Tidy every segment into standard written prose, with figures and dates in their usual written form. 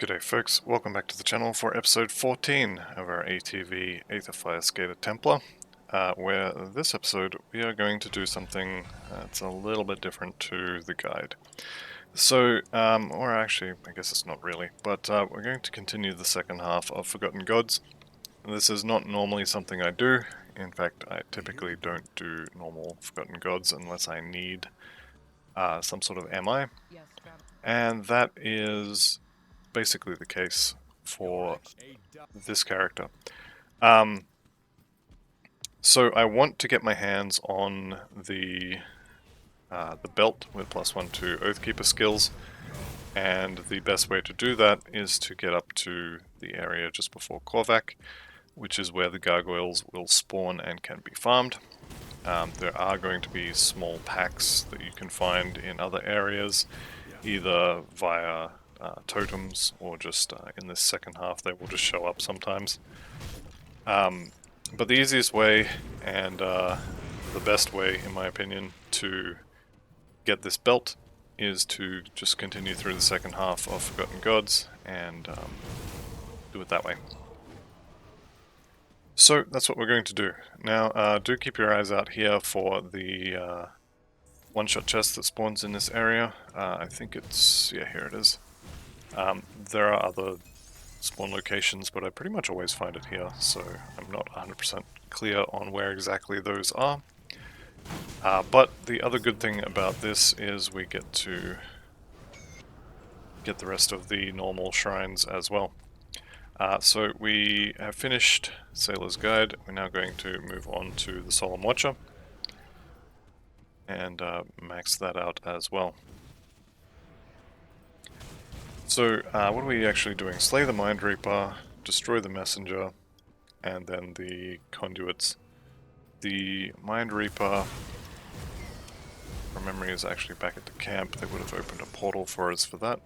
G'day folks, welcome back to the channel for episode 14 of our ATV Aether Fire Skater Templar, where this episode we are going to do something that's a little bit different to the guide. So, or actually, I guess it's not really, but we're going to continue the second half of Forgotten Gods. This is not normally something I do. In fact, I typically don't do normal Forgotten Gods unless I need some sort of MI, and that is basically the case for this character. So I want to get my hands on the belt with +1 to Oathkeeper skills, and the best way to do that is to get up to the area just before Korvac, which is where the gargoyles will spawn and can be farmed. There are going to be small packs that you can find in other areas, either via totems or just in this second half they will just show up sometimes. But the easiest way and the best way, in my opinion, to get this belt is to just continue through the second half of Forgotten Gods and do it that way. So that's what we're going to do. Now, do keep your eyes out here for the one-shot chest that spawns in this area. I think it's, yeah, here it is. There are other spawn locations, but I pretty much always find it here, so I'm not 100% clear on where exactly those are. But the other good thing about this is we get to get the rest of the normal shrines as well. So we have finished Sailor's Guide. We're now going to move on to the Solemn Watcher and max that out as well. So what are we actually doing? Slay the Mind Reaper, destroy the Messenger, and then the conduits. The Mind Reaper, from memory, is actually back at the camp. They would have opened a portal for us for that.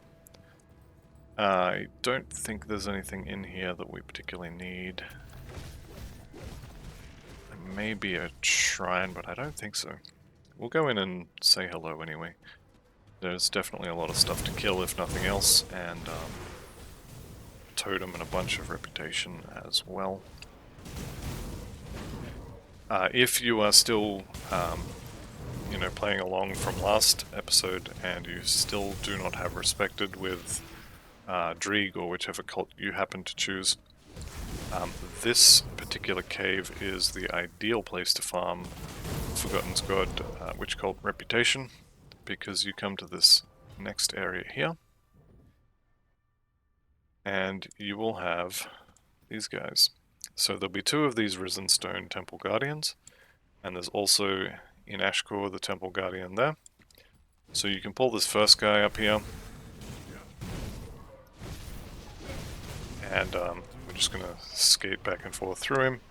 I don't think there's anything in here that we particularly need. There may be a shrine, but I don't think so. We'll go in and say hello anyway. There's definitely a lot of stuff to kill, if nothing else, and totem and a bunch of reputation as well. If you are still, playing along from last episode and you still do not have respected with Dreeg or whichever cult you happen to choose, this particular cave is the ideal place to farm Forgotten's God, Witch Cult Reputation, because you come to this next area here, and you will have these guys. So there'll be 2 of these Risen Stone Temple Guardians, and there's also in Ashcore the Temple Guardian there. So you can pull this first guy up here, and we're just going to skate back and forth through him.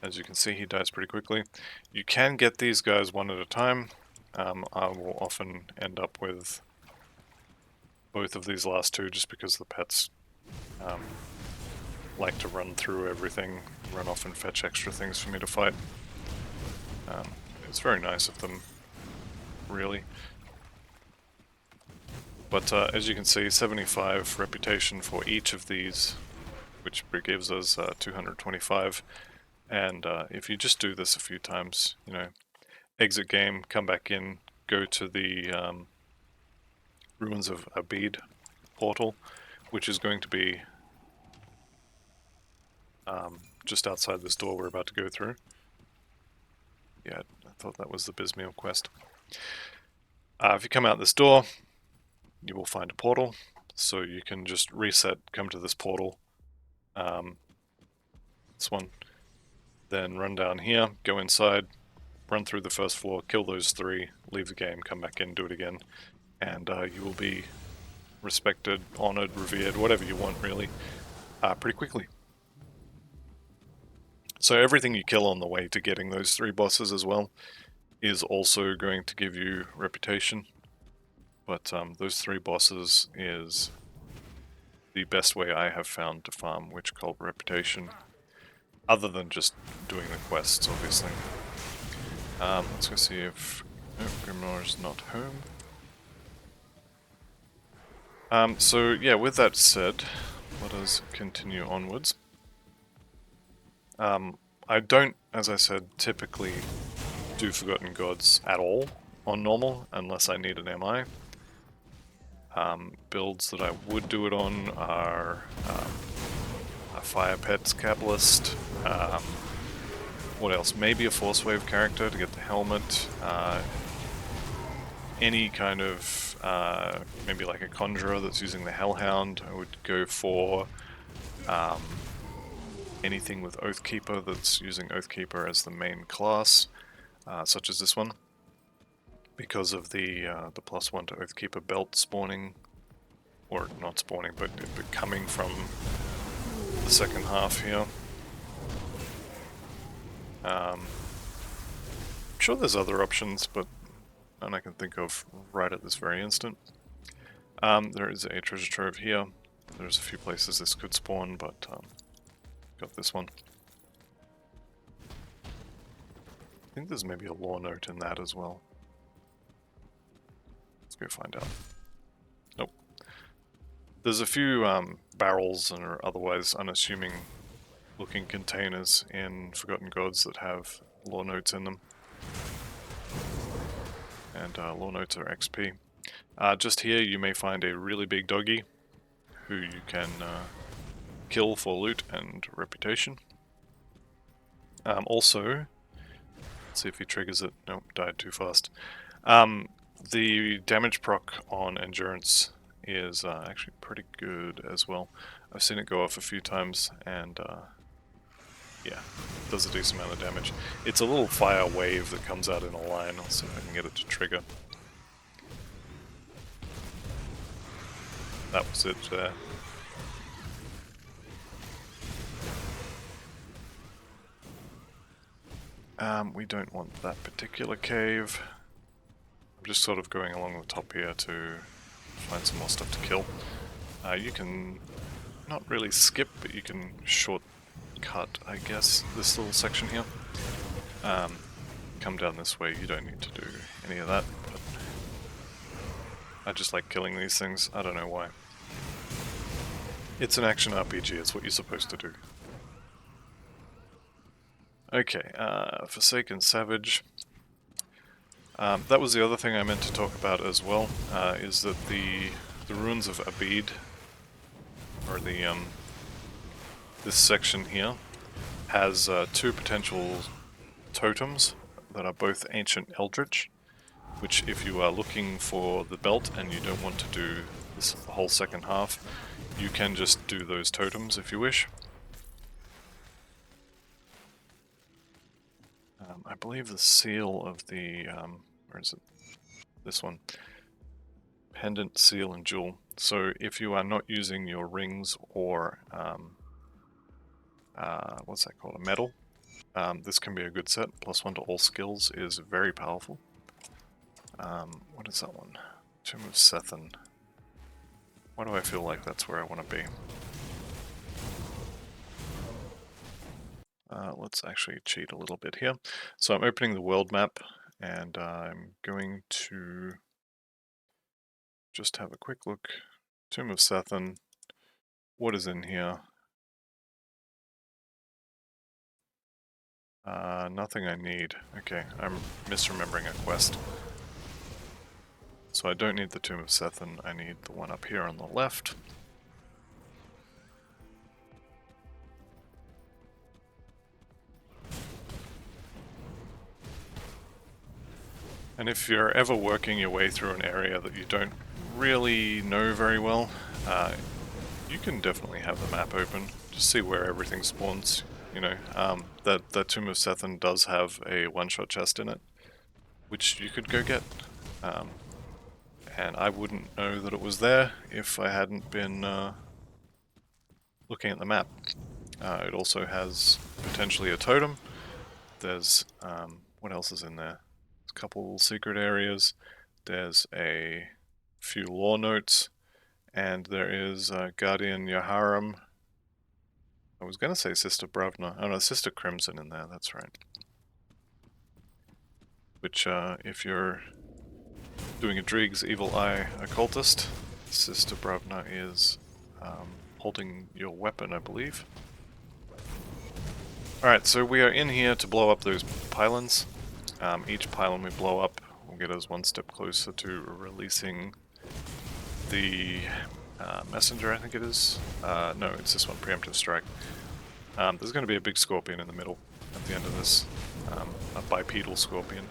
As you can see, he dies pretty quickly. You can get these guys one at a time. I will often end up with both of these last 2 just because the pets like to run through everything, run off and fetch extra things for me to fight. It's very nice of them, really. But as you can see, 75 reputation for each of these, which gives us 225. And if you just do this a few times, exit game, come back in, go to the Ruins of Abid portal, which is going to be just outside this door we're about to go through. Yeah, I thought that was the Bismeal quest. If you come out this door, you will find a portal, so you can just reset, come to this portal, this one, then run down here, go inside, run through the first floor, kill those 3, leave the game, come back in, do it again, and you will be respected, honored, revered, whatever you want really, pretty quickly. So everything you kill on the way to getting those 3 bosses as well is also going to give you reputation, but those 3 bosses is the best way I have found to farm Witch Cult Reputation, other than just doing the quests, obviously. Let's go see if... Nope, Grimoire is not home. So yeah, with that said, let us continue onwards. I don't, as I said, typically do Forgotten Gods at all on normal, unless I need an MI. Builds that I would do it on are a Fire Pets Cabalist, what else? Maybe a Force Wave character to get the helmet, any kind of, maybe like a Conjurer that's using the Hellhound. I would go for anything with Oathkeeper that's using Oathkeeper as the main class, such as this one, because of the +1 to Oathkeeper belt spawning, or not spawning, but coming from the second half here. I'm sure there's other options, but none I can think of right at this very instant. There is a treasure trove here. There's a few places this could spawn, but got this one. I think there's maybe a lore note in that as well. Let's go find out. Nope. There's a few barrels and or otherwise unassuming looking containers in Forgotten Gods that have lore notes in them. And lore notes are XP. Just here you may find a really big doggy who you can kill for loot and reputation. Also, let's see if he triggers it. Nope, died too fast. The damage proc on endurance is actually pretty good as well. I've seen it go off a few times, and yeah, does a decent amount of damage. It's a little fire wave that comes out in a line. I'll see if I can get it to trigger. That was it there. We don't want that particular cave. I'm just sort of going along the top here to find some more stuff to kill. You can not really skip, but you can shortcut, I guess, this little section here. Come down this way, you don't need to do any of that, but I just like killing these things, I don't know why. It's an action RPG, it's what you're supposed to do. Okay, Forsaken Savage. That was the other thing I meant to talk about as well, is that the ruins of Abid, or the this section here, has two potential totems that are both ancient eldritch, which if you are looking for the belt and you don't want to do this whole second half, you can just do those totems if you wish. I believe the seal of the, where is it? This one. Pendant, seal, and jewel. So if you are not using your rings or, what's that called, a medal, this can be a good set. +1 to all skills is very powerful. What is that one? Tomb of Sethan. Why do I feel like that's where I want to be? Let's actually cheat a little bit here. So I'm opening the world map, and I'm going to just have a quick look. Tomb of Sethan. What is in here? Nothing I need. Okay, I'm misremembering a quest. So I don't need the Tomb of Sethan, I need the one up here on the left. And if you're ever working your way through an area that you don't really know very well, you can definitely have the map open, just see where everything spawns. You know, that Tomb of Sethan does have a one-shot chest in it, which you could go get. And I wouldn't know that it was there if I hadn't been looking at the map. It also has potentially a totem. There's, what else is in there? There's a couple secret areas. There's a few lore notes. And there is Guardian Yaharam. I was going to say Sister Bravna. Oh no, Sister Crimson in there, that's right. Which, if you're doing a Drig's Evil Eye Occultist, Sister Bravna is holding your weapon, I believe. Alright, so we are in here to blow up those pylons. Each pylon we blow up will get us one step closer to releasing the messenger, I think it is. No, it's this one, preemptive strike. There's going to be a big scorpion in the middle at the end of this, a bipedal scorpion.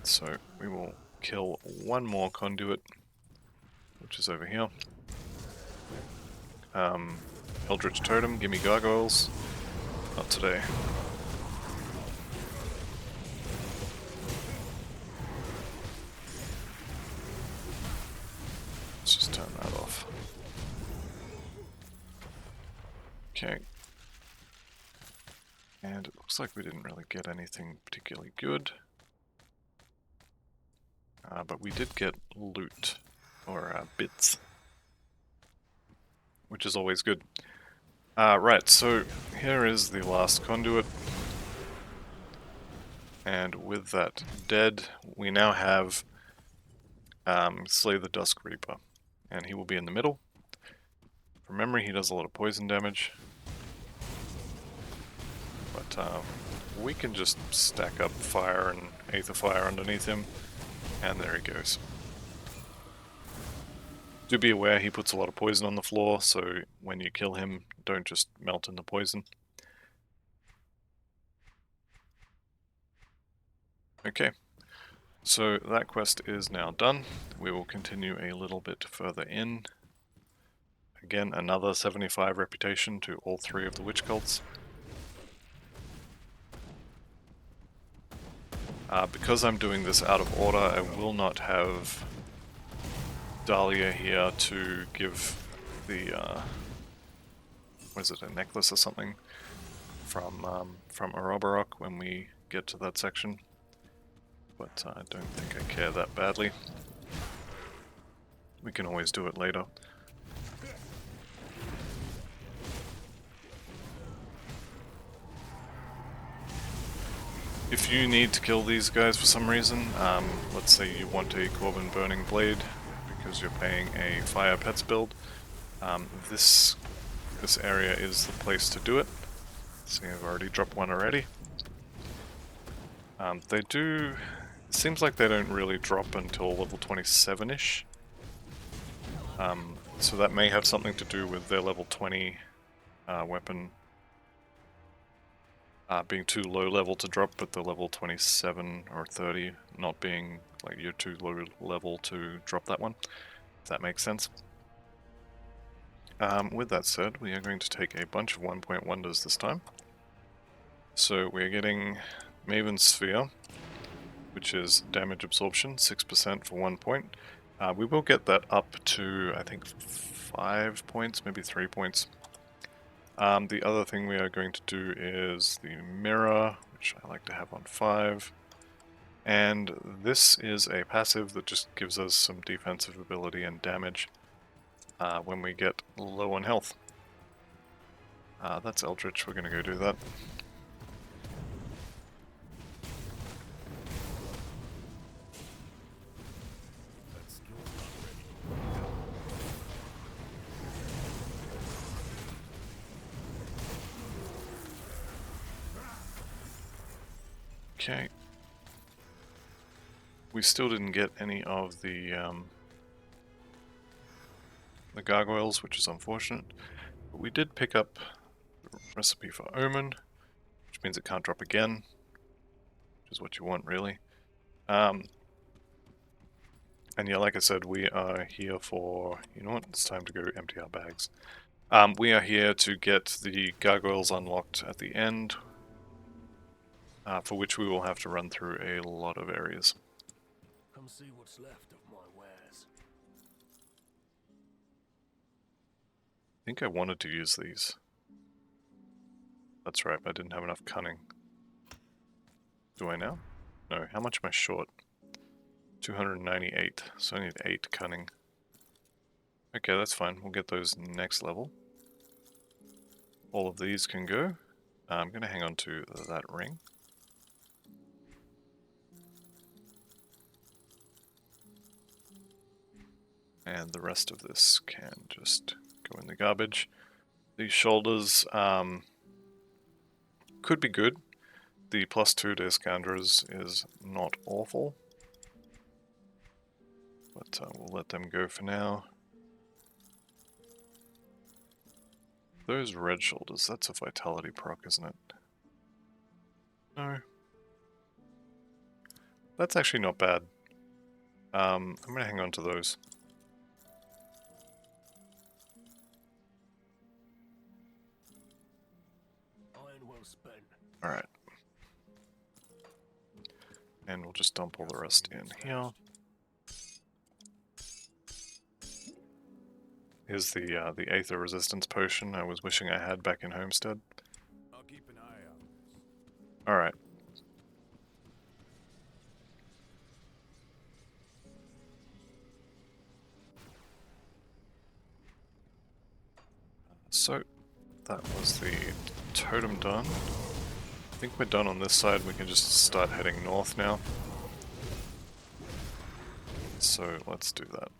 So we will kill one more conduit, which is over here. Eldritch Totem, gimme gargoyles. Not today. Let's just turn that off. Okay. And it looks like we didn't really get anything particularly good. But we did get loot, or bits, which is always good. Right, so here is the last conduit. And with that dead, we now have Slay the Dusk Reaper. And he will be in the middle. From memory, he does a lot of poison damage. But we can just stack up fire and Aether Fire underneath him. And there he goes. Do be aware he puts a lot of poison on the floor, so when you kill him, don't just melt in the poison. Okay, so that quest is now done. We will continue a little bit further in. Again, another 75 reputation to all 3 of the witch cults. Because I'm doing this out of order, I will not have Dahlia here to give the, what is it, a necklace or something from Oroborok when we get to that section. But I don't think I care that badly. We can always do it later. If you need to kill these guys for some reason, let's say you want a Corbin Burning Blade because you're paying a Fire Pets build, this area is the place to do it. See, I've already dropped one already. They do... It seems like they don't really drop until level 27-ish. So that may have something to do with their level 20 weapon being too low level to drop, but the level 27 or 30 not being like you're too low level to drop that one, if that makes sense. With that said, we are going to take a bunch of 1-point wonders this time. So we're getting Maven's Sphere, which is damage absorption, 6% for 1 point. We will get that up to, I think, 5 points, maybe 3 points. The other thing we are going to do is the Mirror, which I like to have on 5. And this is a passive that just gives us some defensive ability and damage when we get low on health. That's Eldritch, we're going to go do that. Okay. We still didn't get any of the gargoyles, which is unfortunate. But we did pick up the recipe for Omen, which means it can't drop again, which is what you want, really. And yeah, like I said, we are here for... You know what? It's time to go empty our bags. We are here to get the gargoyles unlocked at the end, for which we will have to run through a lot of areas. Come see what's left of my wares. I think I wanted to use these. That's right, I didn't have enough cunning. Do I now? No, how much am I short? 298, so I need 8 cunning. Okay, that's fine, we'll get those next level. All of these can go. I'm going to hang on to that ring. And the rest of this can just go in the garbage. These shoulders could be good. The +2 to Iskandras is not awful. But we'll let them go for now. Those red shoulders, that's a vitality proc, isn't it? No. That's actually not bad. I'm going to hang on to those. Iron well spent. Alright. And we'll just dump all the rest in here. Here's the Aether Resistance Potion I was wishing I had back in Homestead. I'll keep an eye out. Alright. So, that was the totem done. I think we're done on this side. We can just start heading north now. So, let's do that.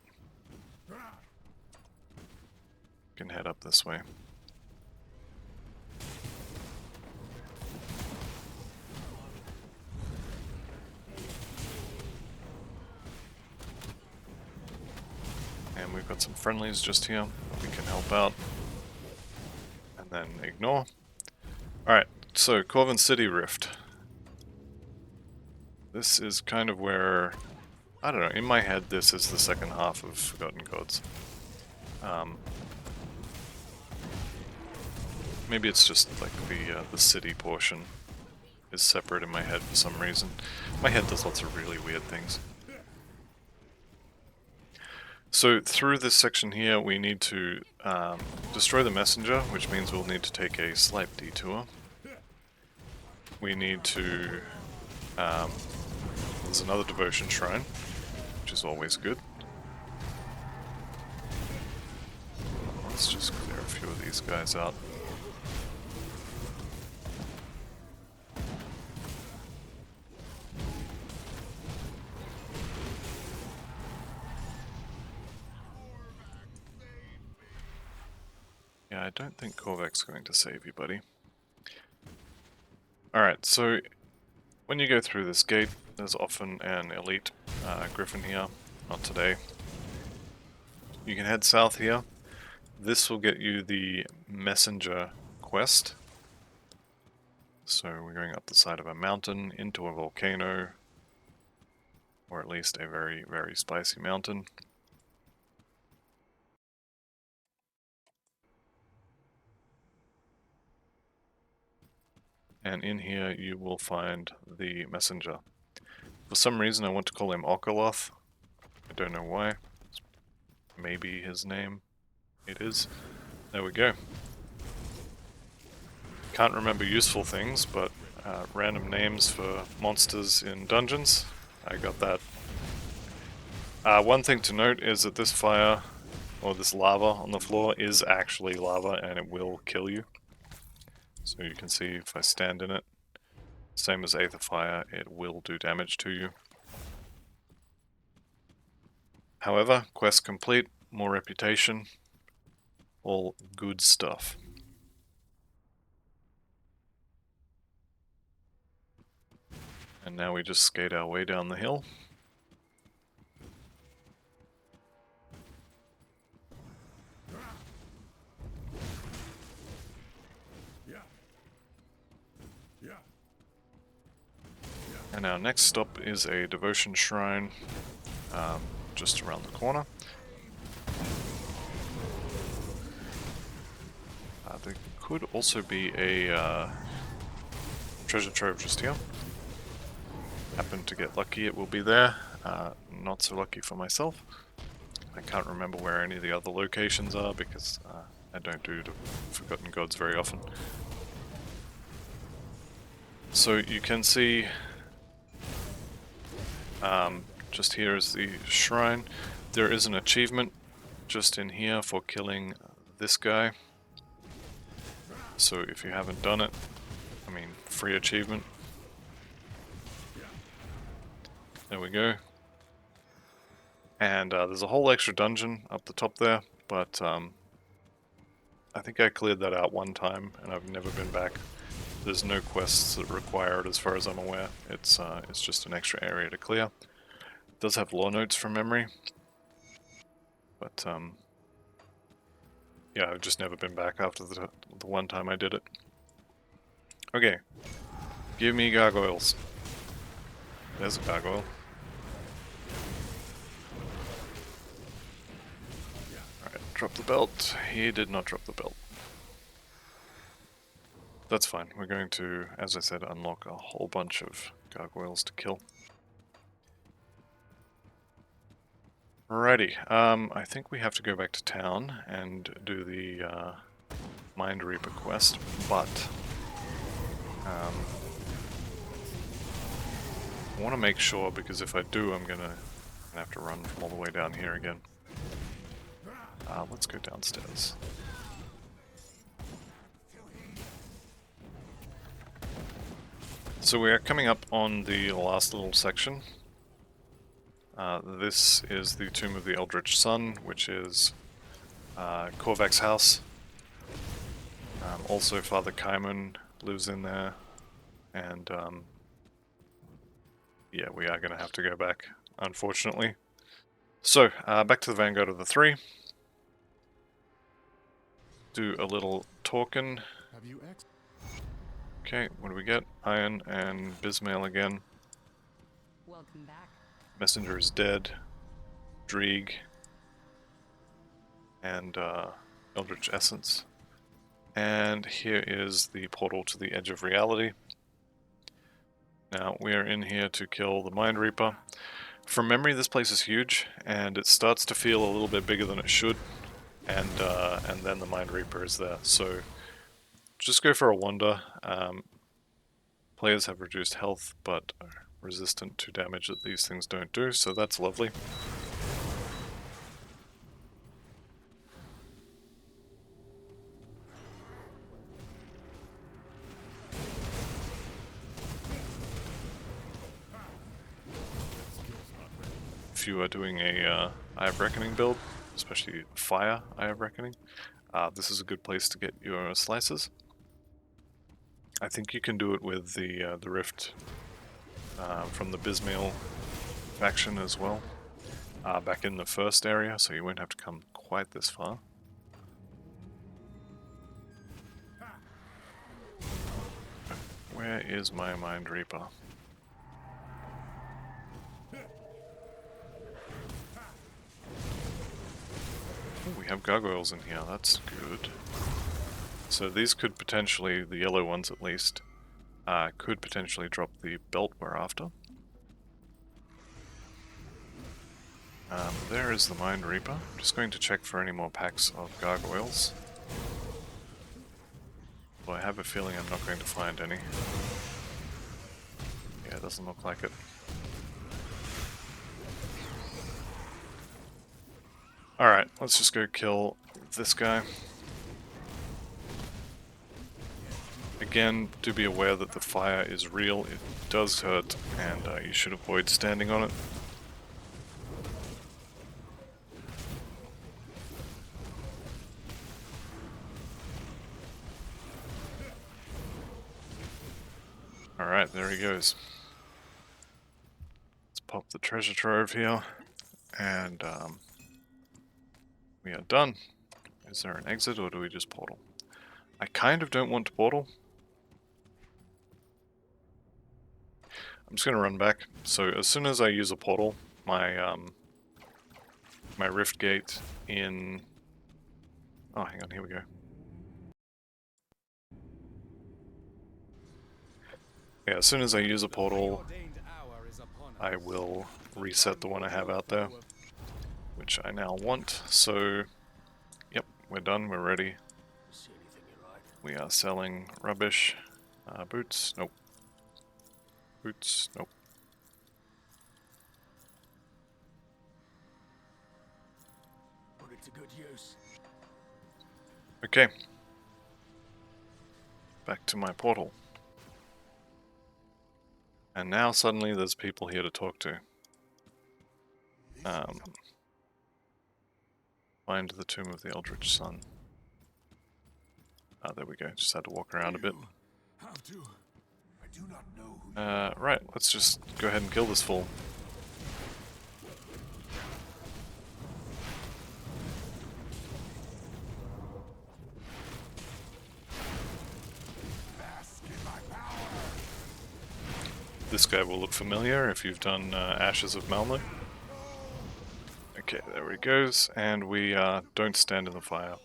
We can head up this way. And we've got some friendlies just here. We can help out. And then ignore. Alright, so Corbin City Rift. This is kind of where, I don't know, in my head this is the second half of Forgotten Gods. Maybe it's just like the city portion is separate in my head for some reason. My head does lots of really weird things. So through this section here we need to destroy the messenger, which means we'll need to take a slight detour. We need to... there's another devotion shrine, which is always good. Let's just clear a few of these guys out. Yeah, I don't think Korvac's going to save you, buddy. Alright, so when you go through this gate, there's often an elite griffin here. Not today. You can head south here. This will get you the messenger quest. So we're going up the side of a mountain into a volcano, or at least a very, very spicy mountain. And in here you will find the messenger. For some reason I want to call him Okoloth. I don't know why. It's maybe his name. It is. There we go. Can't remember useful things, but random names for monsters in dungeons. I got that. One thing to note is that this fire, or this lava on the floor, is actually lava and it will kill you. So you can see if I stand in it, same as Aether Fire, it will do damage to you. However, quest complete, more reputation, all good stuff. And now we just skate our way down the hill. And our next stop is a devotion shrine, just around the corner. There could also be a treasure trove just here. Happen to get lucky, it will be there. Not so lucky for myself. I can't remember where any of the other locations are because I don't do the Forgotten Gods very often. So you can see just here is the shrine. There is an achievement just in here for killing this guy. So if you haven't done it, I mean, free achievement. There we go. And there's a whole extra dungeon up the top there, but I think I cleared that out one time, and I've never been back. There's no quests that require it as far as I'm aware. It's just an extra area to clear. It does have lore notes from memory, but yeah, I've just never been back after the one time I did it. Okay, give me gargoyles. There's a gargoyle. Alright, drop the belt. He did not drop the belt. That's fine. We're going to, as I said, unlock a whole bunch of gargoyles to kill. Alrighty, I think we have to go back to town and do the Mind Reaper quest, but I want to make sure, because if I do, I'm gonna have to run from all the way down here again. Let's go downstairs. So we are coming up on the last little section. This is the Tomb of the Eldritch Sun, which is Korvac's house. Also Father Kaimun lives in there, and yeah, we are going to have to go back, unfortunately. So, back to the Vanguard of the Three. Do a little talking. Okay, what do we get? Iron and Bismail again. Welcome back. Messenger is dead. Dreeg. And Eldritch Essence. And here is the portal to the Edge of Reality. Now, we are in here to kill the Mind Reaper. From memory, this place is huge, and it starts to feel a little bit bigger than it should. And then the Mind Reaper is there. So, just go for a wander. Players have reduced health, but are resistant to damage that these things don't do, so that's lovely. If you are doing a Eye of Reckoning build, especially Fire Eye of Reckoning, this is a good place to get your slices. I think you can do it with the Rift from the Bismail faction as well, back in the first area, so you won't have to come quite this far. Where is my Mind Reaper? Oh, we have gargoyles in here, that's good. So these could potentially, the yellow ones at least, could potentially drop the belt we're after. There is the Mind Reaper. I'm just going to check for any more packs of gargoyles. But I have a feeling I'm not going to find any. Yeah, it doesn't look like it. Alright, let's just go kill this guy. Again, do be aware that the fire is real, it does hurt, and you should avoid standing on it. Alright, there he goes. Let's pop the treasure trove here, and we are done. Is there an exit, or do we just portal? I kind of don't want to portal. I'm just going to run back. So as soon as I use a portal, my my rift gate in... Oh, hang on, here we go. Yeah, as soon as I use a portal, I will reset the one I have out there, which I now want. So, yep, we're done, we're ready. We are selling rubbish. Boots, nope. Boots, nope. Put it to good use. Okay. Back to my portal. And now suddenly there's people here to talk to. find the Tomb of the Eldritch Sun. Ah, there we go. Just had to walk around a bit. Have to. I do not know who Right, let's just go ahead and kill this fool. bask in my power. This guy will look familiar if you've done Ashes of Malmo. Okay, there he goes, and we don't stand in the fire.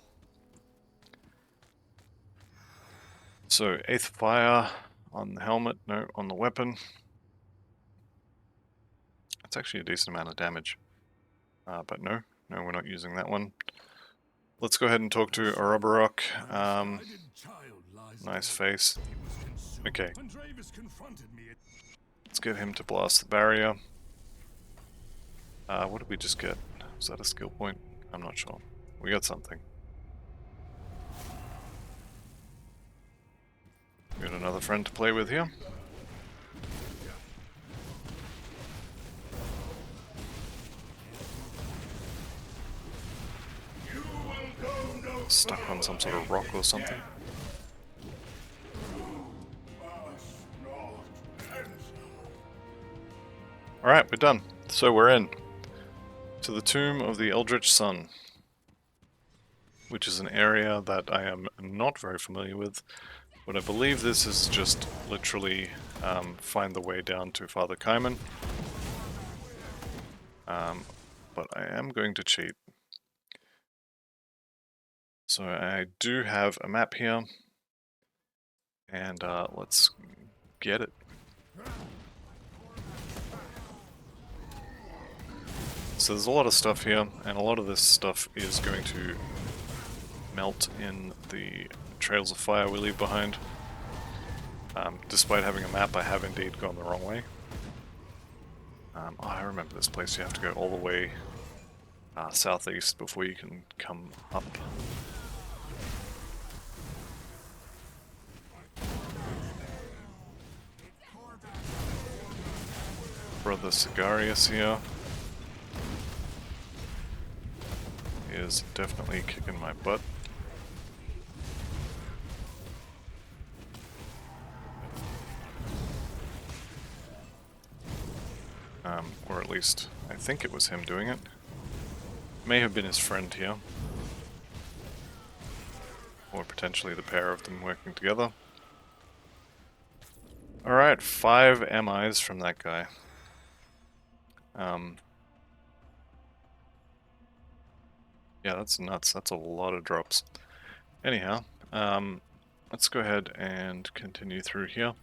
So, 8th fire on the helmet, no, on the weapon. That's actually a decent amount of damage. But no, we're not using that one. Let's go ahead and talk to Ouroboros. Nice face. Okay. Let's get him to blast the barrier. What did we just get? Was that a skill point? I'm not sure. We got something. We got another friend to play with here. Stuck on some sort of rock or something. Alright, we're done. So we're in to the Tomb of the Eldritch Sun, which is an area that I am not very familiar with, but I believe this is just literally find the way down to Father Kaiman. But I am going to cheat. So I do have a map here, and let's get it. So there's a lot of stuff here, and a lot of this stuff is going to melt in the trails of fire we leave behind. Despite having a map, I have indeed gone the wrong way. Oh, I remember this place. You have to go all the way southeast before you can come up. Brother Sigarius here. He is definitely kicking my butt. Or at least, I think it was him doing it. May have been his friend here. Or potentially the pair of them working together. Alright, 5 MIs from that guy. Yeah, that's nuts. That's a lot of drops. Anyhow, let's go ahead and continue through here.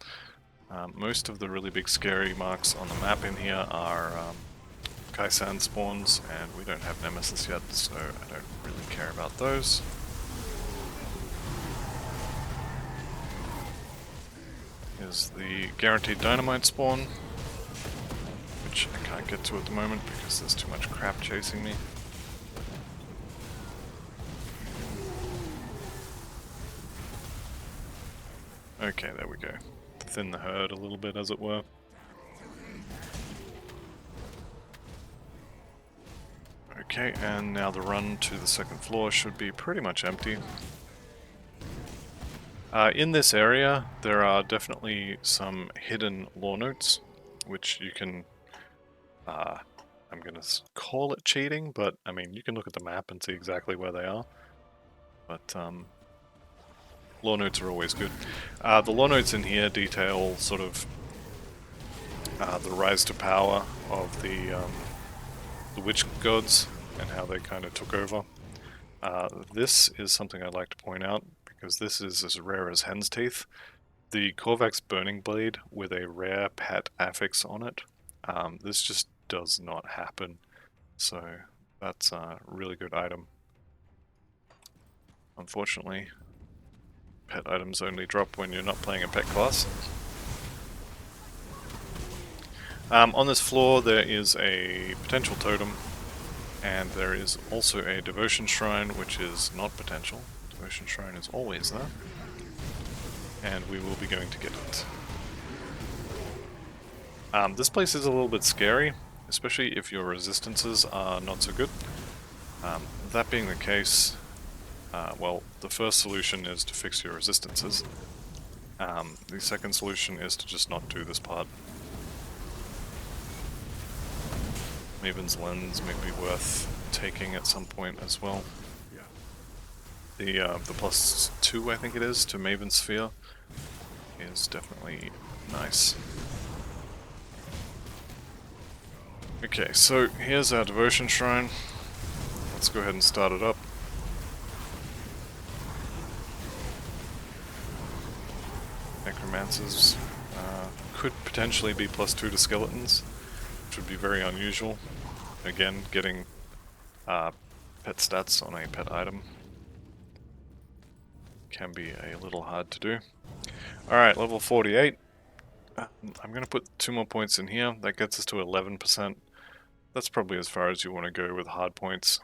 Most of the really big scary marks on the map in here are Kaisan spawns, and we don't have Nemesis yet, so I don't really care about those. Here's the guaranteed dynamite spawn, which I can't get to at the moment because there's too much crap chasing me. Okay, there we go. Thin the herd a little bit, as it were. Okay, and now the run to the second floor should be pretty much empty. In this area, there are definitely some hidden lore notes, which you can... I'm gonna call it cheating, but I mean, you can look at the map and see exactly where they are. But, lore notes are always good. The lore notes in here detail sort of the rise to power of the witch gods and how they kind of took over. This is something I'd like to point out because this is as rare as hen's teeth. The Korvax Burning Blade with a rare pet affix on it. This just does not happen, so that's a really good item. Unfortunately, pet items only drop when you're not playing a pet class. On this floor there is a potential totem, and there is also a devotion shrine, which is not potential. Devotion shrine is always there, and we will be going to get it. This place is a little bit scary, especially if your resistances are not so good. that being the case, well, the first solution is to fix your resistances. The second solution is to just not do this part. Maven's Lens may be worth taking at some point as well. The +2, I think it is, to Maven's Sphere is definitely nice. Okay, so here's our Devotion Shrine. Let's go ahead and start it up. Necromancers could potentially be +2 to skeletons, which would be very unusual. Again, getting pet stats on a pet item can be a little hard to do. Alright, level 48. I'm going to put 2 more points in here. That gets us to 11%. That's probably as far as you want to go with hard points.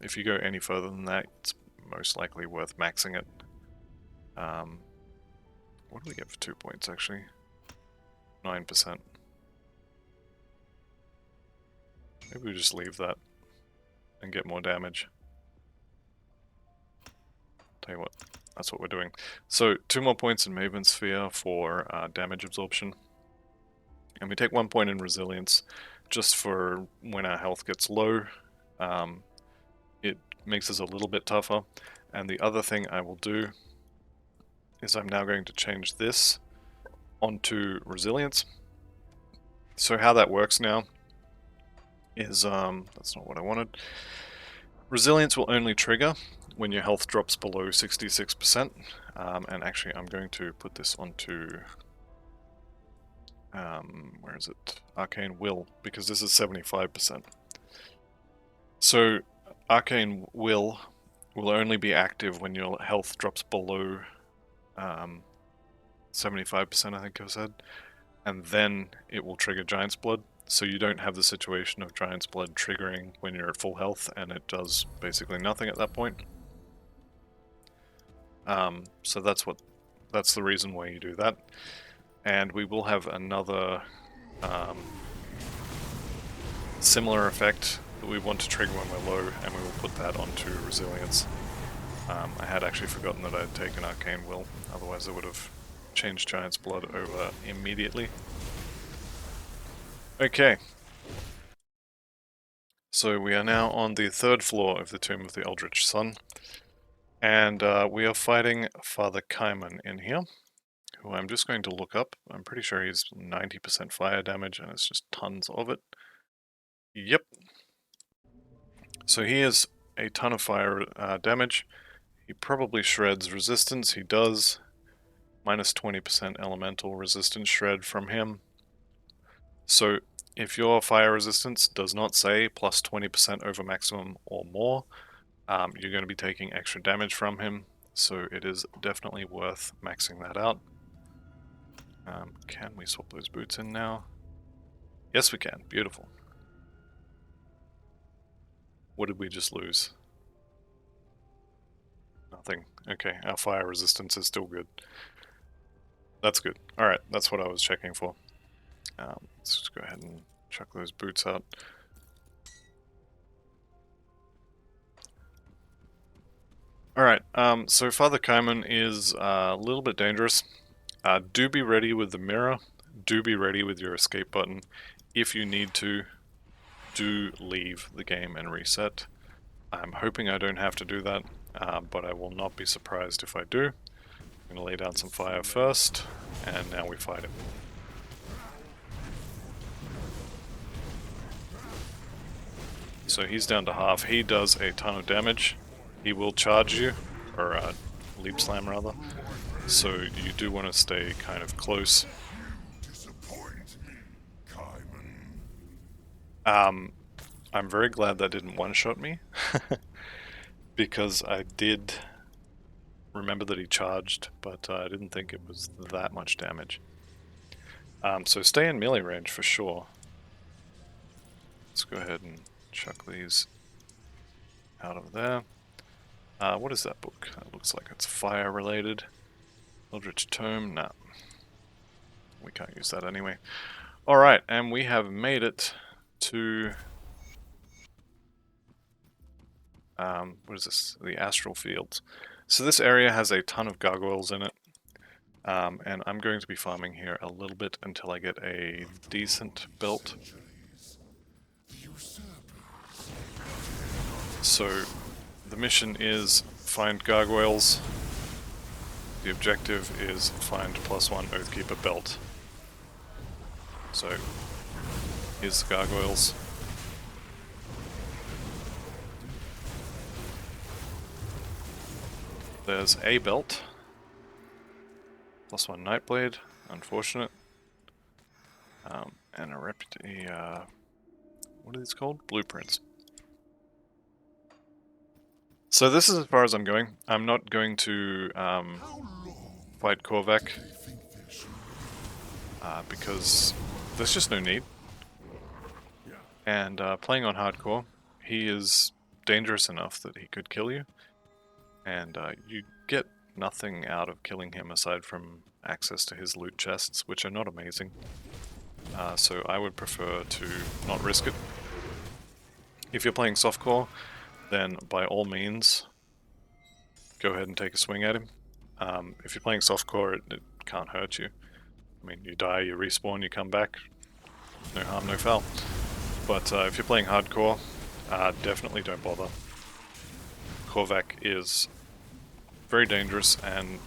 If you go any further than that, it's most likely worth maxing it. What do we get for 2 points, actually? 9%. Maybe we just leave that and get more damage. Tell you what, that's what we're doing. So 2 more points in Maven's Sphere for damage absorption. And we take 1 point in resilience just for when our health gets low. It makes us a little bit tougher. And the other thing I will do is I'm now going to change this onto resilience. So how that works now is, that's not what I wanted. Resilience will only trigger when your health drops below 66%. And actually I'm going to put this onto, where is it? Arcane Will, because this is 75%. So Arcane Will only be active when your health drops below 75%, I think I said, and then it will trigger Giant's Blood. So you don't have the situation of Giant's Blood triggering when you're at full health, and it does basically nothing at that point. So that's the reason why you do that. And we will have another similar effect that we want to trigger when we're low, and we will put that onto resilience. I had actually forgotten that I had taken Arcane Will, otherwise I would have changed Giant's Blood over immediately. Okay. So we are now on the 3rd floor of the Tomb of the Eldritch Sun, and we are fighting Father Kaiman in here, who I'm just going to look up. I'm pretty sure he's 90% fire damage, and it's just tons of it. Yep. So he has a ton of fire damage. He probably shreds resistance. He does. Minus 20% elemental resistance shred from him. So if your fire resistance does not say plus 20% over maximum or more, you're going to be taking extra damage from him. So it is definitely worth maxing that out. Can we swap those boots in now? Yes, we can. Beautiful. What did we just lose? Nothing. Okay, our fire resistance is still good. That's good. Alright, that's what I was checking for. Let's just go ahead and chuck those boots out. Alright, so Father Kaiman is a little bit dangerous. Do be ready with the mirror. Do be ready with your escape button. If you need to, do leave the game and reset. I'm hoping I don't have to do that, but I will not be surprised if I do. I'm going to lay down some fire first, and now we fight him. So he's down to half. He does a ton of damage. He will charge you, or leap slam rather. So you do want to stay kind of close. Disappoint me, Kaiman. I'm very glad that didn't one-shot me, because I did remember that he charged, but I didn't think it was that much damage. So stay in melee range for sure. Let's go ahead and chuck these out of there. What is that book? That looks like it's fire related. Eldritch Tome? Nah. We can't use that anyway. Alright, and we have made it to what is this? The Astral Fields. So this area has a ton of gargoyles in it. And I'm going to be farming here a little bit until I get a decent belt. So the mission is find gargoyles. The objective is find +1 Oathkeeper belt. So here's the gargoyles. There's a belt. +1 Nightblade, unfortunate. And what are these called? Blueprints. So this is as far as I'm going. I'm not going to fight Korvac because there's just no need. And playing on hardcore, he is dangerous enough that he could kill you. And you get nothing out of killing him aside from access to his loot chests, which are not amazing. So I would prefer to not risk it. If you're playing softcore, then by all means, go ahead and take a swing at him. If you're playing softcore, it can't hurt you. I mean, you die, you respawn, you come back, no harm, no foul. But if you're playing hardcore, definitely don't bother. Korvac is very dangerous, and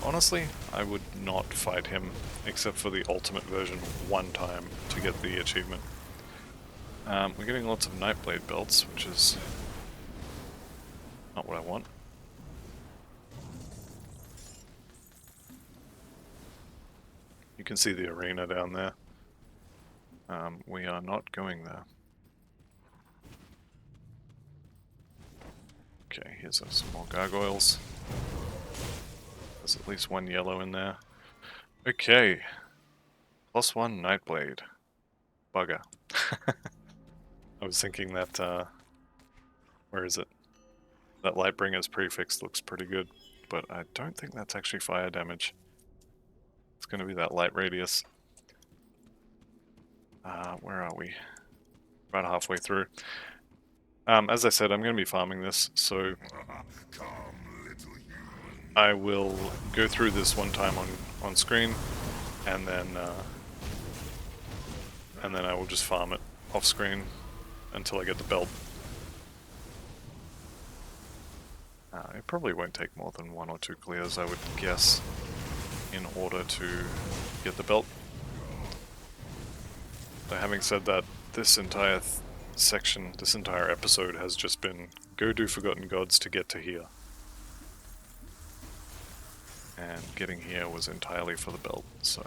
honestly, I would not fight him except for the ultimate version one time to get the achievement. We're getting lots of Nightblade belts, which is not what I want. You can see the arena down there. We are not going there. Okay, here's some more gargoyles. There's at least one yellow in there. Okay. +1 Nightblade. Bugger. I was thinking that, where is it? That Lightbringer's prefix looks pretty good, but I don't think that's actually fire damage. It's going to be that light radius. Where are we? About halfway through. As I said, I'm going to be farming this, so I will go through this one time on screen, and then I will just farm it off screen until I get the belt. It probably won't take more than 1 or 2 clears, I would guess, in order to get the belt. But having said that, this entire section, this entire episode has just been go do Forgotten Gods to get to here. And getting here was entirely for the belt, so...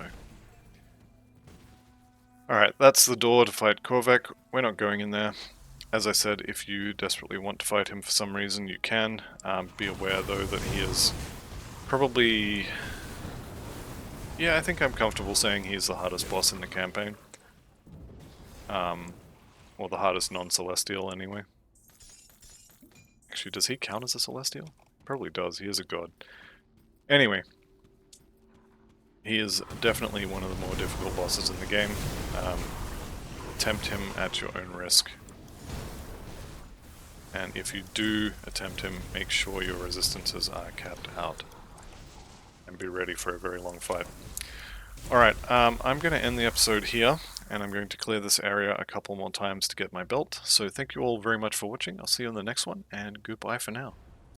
Alright, that's the door to fight Korvac. We're not going in there. As I said, if you desperately want to fight him for some reason, you can. Be aware, though, that he is probably... Yeah, I think I'm comfortable saying he's the hardest boss in the campaign. Or the hardest non-celestial, anyway. Actually, does he count as a celestial? Probably does, he is a god. Anyway. He is definitely one of the more difficult bosses in the game. Attempt him at your own risk. And if you do attempt him, make sure your resistances are capped out. And be ready for a very long fight. Alright, I'm going to end the episode here, and I'm going to clear this area a couple more times to get my belt. So thank you all very much for watching. I'll see you in the next one, and goodbye for now.